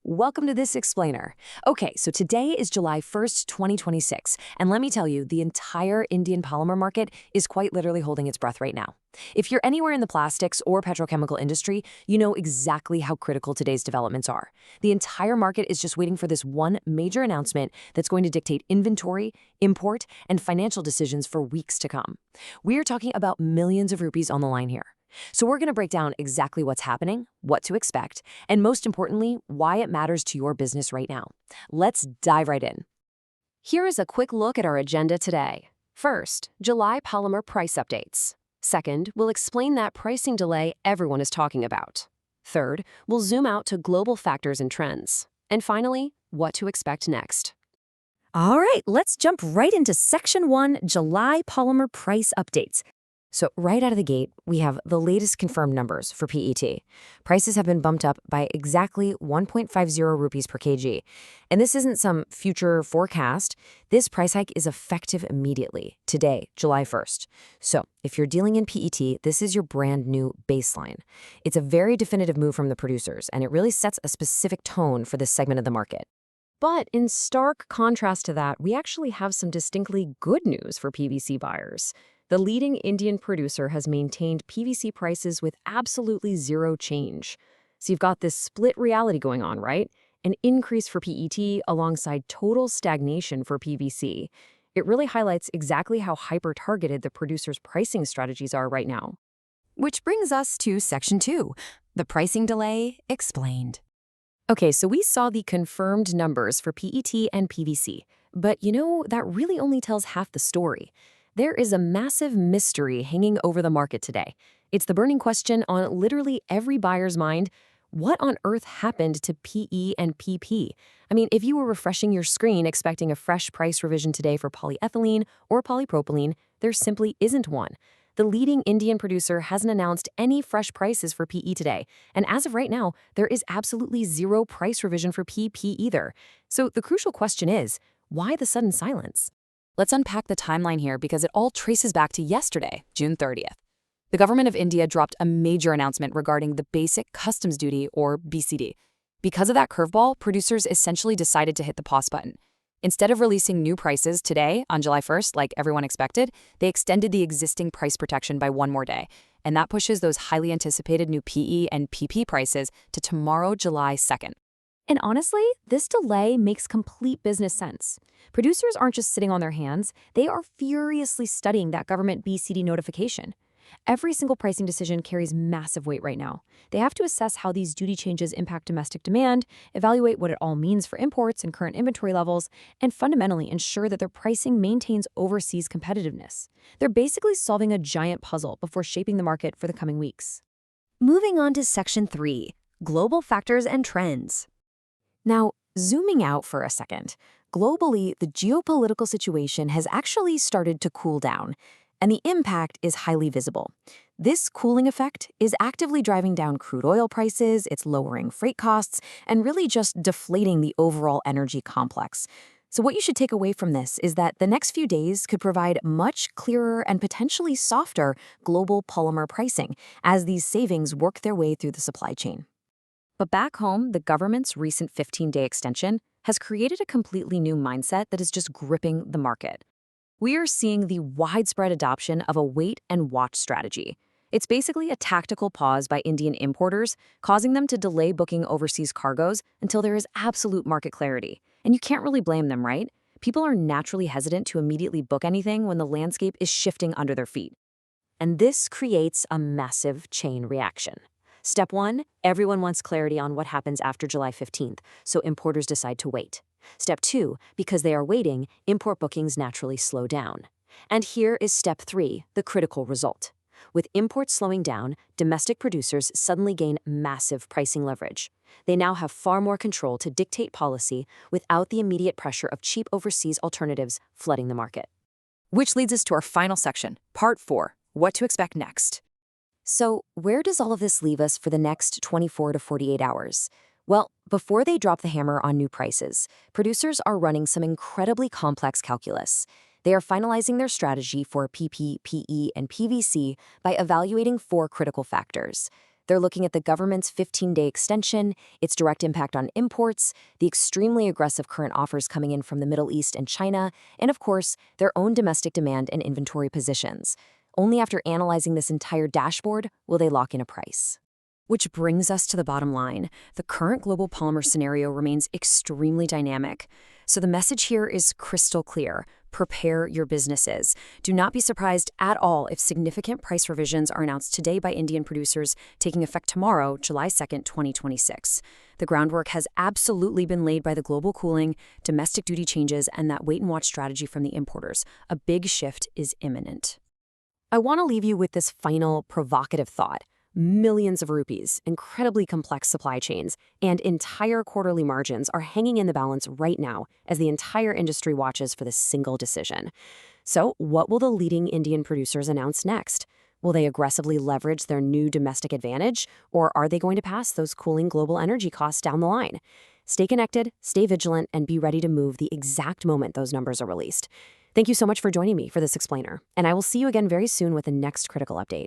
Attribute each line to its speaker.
Speaker 1: Welcome to this explainer. Okay, so today is July 1st, 2026, and let me tell you, the entire Indian polymer market is quite literally holding its breath right now. If you're anywhere in the plastics or petrochemical industry, you know exactly how critical today's developments are. The entire market is just waiting for this one major announcement that's going to dictate inventory, import, and financial decisions for weeks to come. We are talking about millions of rupees on the line here. So we're going to break down exactly what's happening, what to expect, and most importantly, why it matters to your business right now. Let's dive right in. Here is a quick look at our agenda today. First, July polymer price updates. Second, we'll explain that pricing delay everyone is talking about. Third, we'll zoom out to global factors and trends. And finally, what to expect next. All right, let's jump right into Section 1, July polymer price updates. So right out of the gate, we have the latest confirmed numbers for PET. Prices have been bumped up by exactly 1.50 rupees per kg. And this isn't some future forecast. This price hike is effective immediately, today, July 1st. So if you're dealing in PET, this is your brand new baseline. It's a very definitive move from the producers, and it really sets a specific tone for this segment of the market. But in stark contrast to that, we actually have some distinctly good news for PVC buyers. The leading Indian producer has maintained PVC prices with absolutely zero change. So you've got this split reality going on, right? An increase for PET alongside total stagnation for PVC. It really highlights exactly how hyper-targeted the producer's pricing strategies are right now. Which brings us to Section 2, the pricing delay explained. Okay, so we saw the confirmed numbers for PET and PVC, but that really only tells half the story. There is a massive mystery hanging over the market today. It's the burning question on literally every buyer's mind: what on earth happened to PE and PP? I mean, if you were refreshing your screen expecting a fresh price revision today for polyethylene or polypropylene, there simply isn't one. The leading Indian producer hasn't announced any fresh prices for PE today, and as of right now, there is absolutely zero price revision for PP either. So the crucial question is, why the sudden silence? Let's unpack the timeline here because it all traces back to yesterday, June 30th. The government of India dropped a major announcement regarding the Basic Customs Duty, or BCD. Because of that curveball, producers essentially decided to hit the pause button. Instead of releasing new prices today, on July 1st, like everyone expected, they extended the existing price protection by one more day. And that pushes those highly anticipated new PE and PP prices to tomorrow, July 2nd. And honestly, this delay makes complete business sense. Producers aren't just sitting on their hands, they are furiously studying that government BCD notification. Every single pricing decision carries massive weight right now. They have to assess how these duty changes impact domestic demand, evaluate what it all means for imports and current inventory levels, and fundamentally ensure that their pricing maintains overseas competitiveness. They're basically solving a giant puzzle before shaping the market for the coming weeks. Moving on to Section 3, Global Factors and Trends. Now, zooming out for a second, globally, the geopolitical situation has actually started to cool down, and the impact is highly visible. This cooling effect is actively driving down crude oil prices, it's lowering freight costs, and really just deflating the overall energy complex. So what you should take away from this is that the next few days could provide much clearer and potentially softer global polymer pricing as these savings work their way through the supply chain. But back home, the government's recent 15-day extension has created a completely new mindset that is just gripping the market. We are seeing the widespread adoption of a wait-and-watch strategy. It's basically a tactical pause by Indian importers, causing them to delay booking overseas cargoes until there is absolute market clarity. And you can't really blame them, right? People are naturally hesitant to immediately book anything when the landscape is shifting under their feet. And this creates a massive chain reaction. Step 1, everyone wants clarity on what happens after July 15th, so importers decide to wait. Step 2, because they are waiting, import bookings naturally slow down. And here is Step 3, the critical result. With imports slowing down, domestic producers suddenly gain massive pricing leverage. They now have far more control to dictate policy without the immediate pressure of cheap overseas alternatives flooding the market. Which leads us to our final section, Part 4, what to expect next. So, where does all of this leave us for the next 24 to 48 hours? Well, before they drop the hammer on new prices, producers are running some incredibly complex calculus. They are finalizing their strategy for PP, PE, and PVC by evaluating 4 critical factors. They're looking at the government's 15-day extension, its direct impact on imports, the extremely aggressive current offers coming in from the Middle East and China, and of course, their own domestic demand and inventory positions. Only after analyzing this entire dashboard will they lock in a price. Which brings us to the bottom line. The current global polymer scenario remains extremely dynamic. So the message here is crystal clear. Prepare your businesses. Do not be surprised at all if significant price revisions are announced today by Indian producers, taking effect tomorrow, July 2nd, 2026. The groundwork has absolutely been laid by the global cooling, domestic duty changes, and that wait-and-watch strategy from the importers. A big shift is imminent. I want to leave you with this final provocative thought. Millions of rupees, incredibly complex supply chains, and entire quarterly margins are hanging in the balance right now as the entire industry watches for this single decision. So, what will the leading Indian producers announce next? Will they aggressively leverage their new domestic advantage, or are they going to pass those cooling global energy costs down the line? Stay connected, stay vigilant, and be ready to move the exact moment those numbers are released. Thank you so much for joining me for this explainer, and I will see you again very soon with the next critical update.